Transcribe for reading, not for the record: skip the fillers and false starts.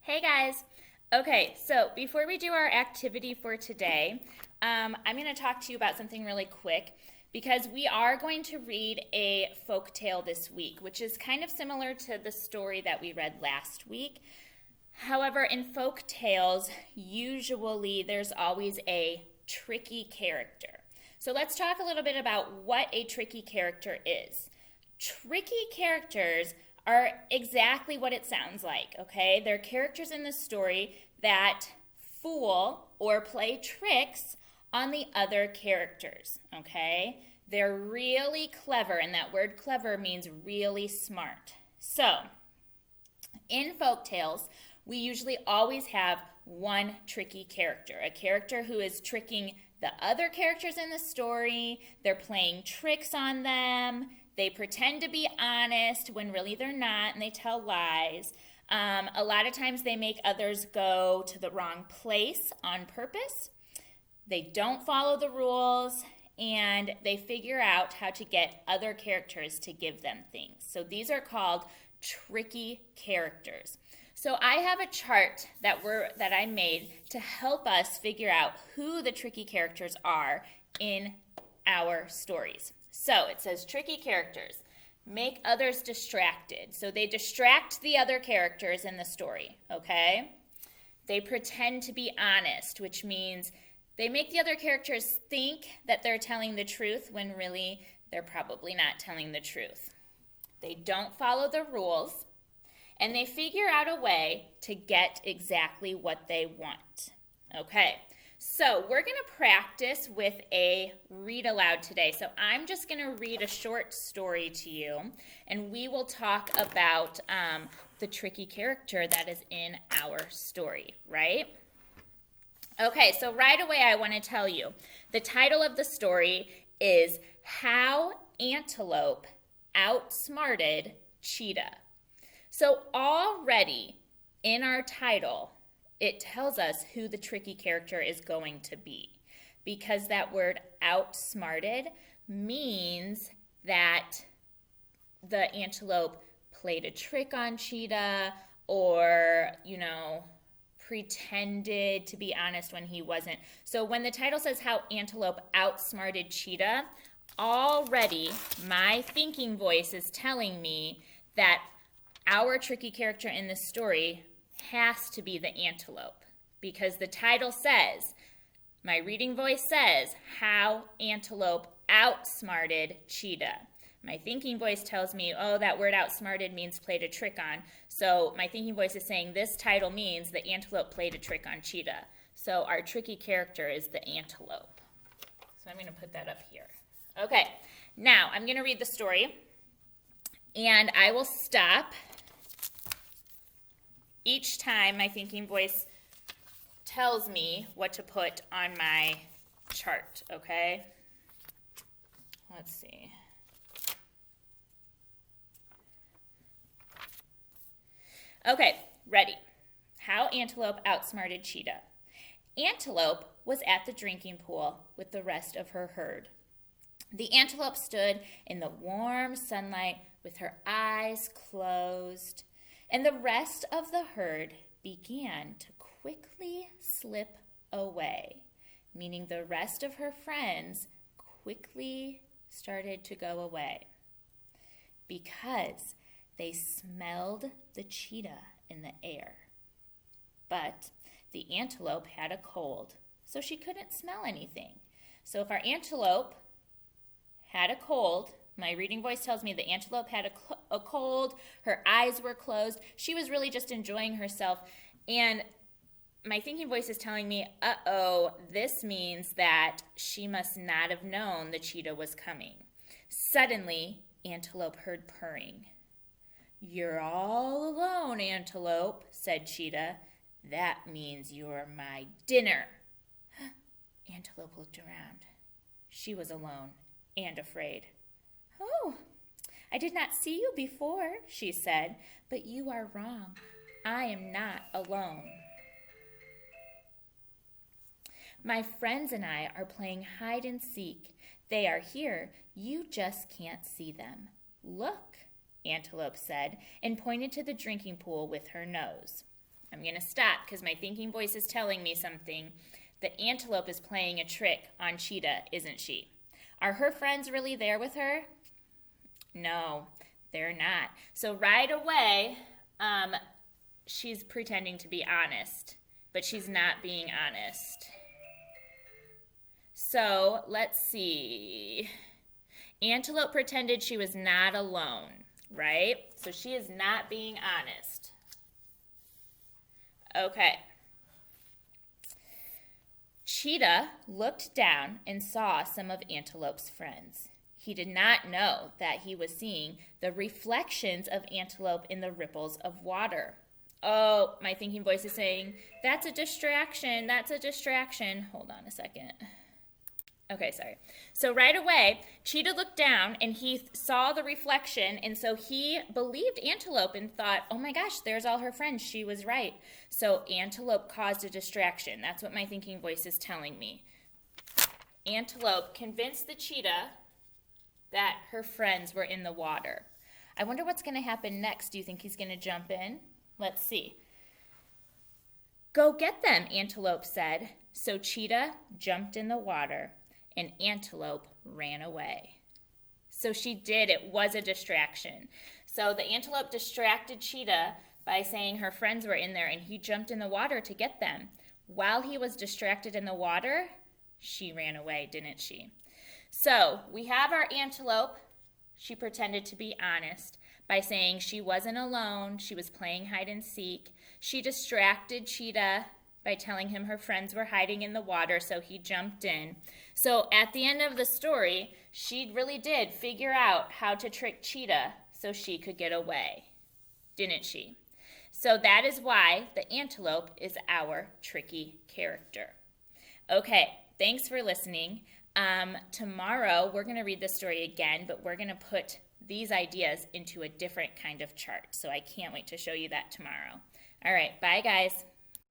Hey guys. Okay, so before we do our activity for today, I'm going to talk to you about something really quick because we are going to read a folk tale this week, which is kind of similar to the story that we read last week. However, in folk tales, usually there's always a tricky character. So let's talk a little bit about what a tricky character is. Tricky characters are exactly what it sounds like, okay? They're characters in the story that fool or play tricks on the other characters, okay? They're really clever, and that word clever means really smart. So, in folk tales, we usually always have one tricky character, a character who is tricking the other characters in the story. They're playing tricks on them. They pretend to be honest when really they're not, and they tell lies. A lot of times they make others go to the wrong place on purpose. They don't follow the rules, and they figure out how to get other characters to give them things. So these are called tricky characters. So I have a chart that I made to help us figure out who the tricky characters are in our stories. So it says tricky characters make others distracted. So they distract the other characters in the story, okay? They pretend to be honest, which means they make the other characters think that they're telling the truth when really they're probably not telling the truth. They don't follow the rules, and they figure out a way to get exactly what they want. Okay, so we're going to practice with a read aloud today. So I'm just going to read a short story to you, and we will talk about the tricky character that is in our story, right? Okay, so right away I want to tell you, the title of the story is How Antelope Outsmarted Cheetah. So already in our title, it tells us who the tricky character is going to be, because that word outsmarted means that the antelope played a trick on Cheetah, or, pretended to be honest when he wasn't. So when the title says How Antelope Outsmarted Cheetah, already my thinking voice is telling me that our tricky character in this story has to be the antelope, because the title says, my reading voice says, How Antelope Outsmarted Cheetah. My thinking voice tells me, oh, that word outsmarted means played a trick on. So my thinking voice is saying this title means the antelope played a trick on Cheetah. So our tricky character is the antelope. So I'm going to put that up here. Okay, now I'm going to read the story, and I will stop each time my thinking voice tells me what to put on my chart, okay? Let's see. Okay, ready. How Antelope Outsmarted Cheetah. Antelope was at the drinking pool with the rest of her herd. The antelope stood in the warm sunlight with her eyes closed, and the rest of the herd began to quickly slip away, meaning the rest of her friends quickly started to go away because they smelled the cheetah in the air. But the antelope had a cold, so she couldn't smell anything. So if our antelope had a cold, my reading voice tells me the antelope had a cold, her eyes were closed, she was really just enjoying herself, and my thinking voice is telling me, uh-oh, this means that she must not have known the cheetah was coming. Suddenly, Antelope heard purring. You're all alone, Antelope, said Cheetah. That means you're my dinner. Antelope looked around. She was alone and afraid. Oh, I did not see you before, she said, but you are wrong. I am not alone. My friends and I are playing hide and seek. They are here. You just can't see them. Look, Antelope said, and pointed to the drinking pool with her nose. I'm going to stop because my thinking voice is telling me something. The antelope is playing a trick on Cheetah, isn't she? Are her friends really there with her? No, they're not. So right away, she's pretending to be honest, but she's not being honest. So let's see. Antelope pretended she was not alone, right? So she is not being honest. Okay. Cheetah looked down and saw some of Antelope's friends. He did not know that he was seeing the reflections of Antelope in the ripples of water. Oh, my thinking voice is saying, that's a distraction, that's a distraction. Hold on a second. Okay, sorry. So right away, Cheetah looked down and he saw the reflection, and so he believed Antelope and thought, oh my gosh, there's all her friends. She was right. So Antelope caused a distraction. That's what my thinking voice is telling me. Antelope convinced the cheetah that her friends were in the water. I wonder what's going to happen next. Do you think he's going to jump in? Let's see. Go get them, Antelope said. So Cheetah jumped in the water, and Antelope ran away. So she did. It was a distraction. So the antelope distracted Cheetah by saying her friends were in there, and he jumped in the water to get them. While he was distracted in the water, she ran away, didn't she? So we have our antelope. She pretended to be honest by saying she wasn't alone. She was playing hide and seek. She distracted Cheetah by telling him her friends were hiding in the water, so he jumped in. So at the end of the story, she really did figure out how to trick Cheetah so she could get away, didn't she? So that is why the antelope is our tricky character. Okay, thanks for listening. Tomorrow, we're going to read the story again, but we're going to put these ideas into a different kind of chart. So I can't wait to show you that tomorrow. All right, bye guys.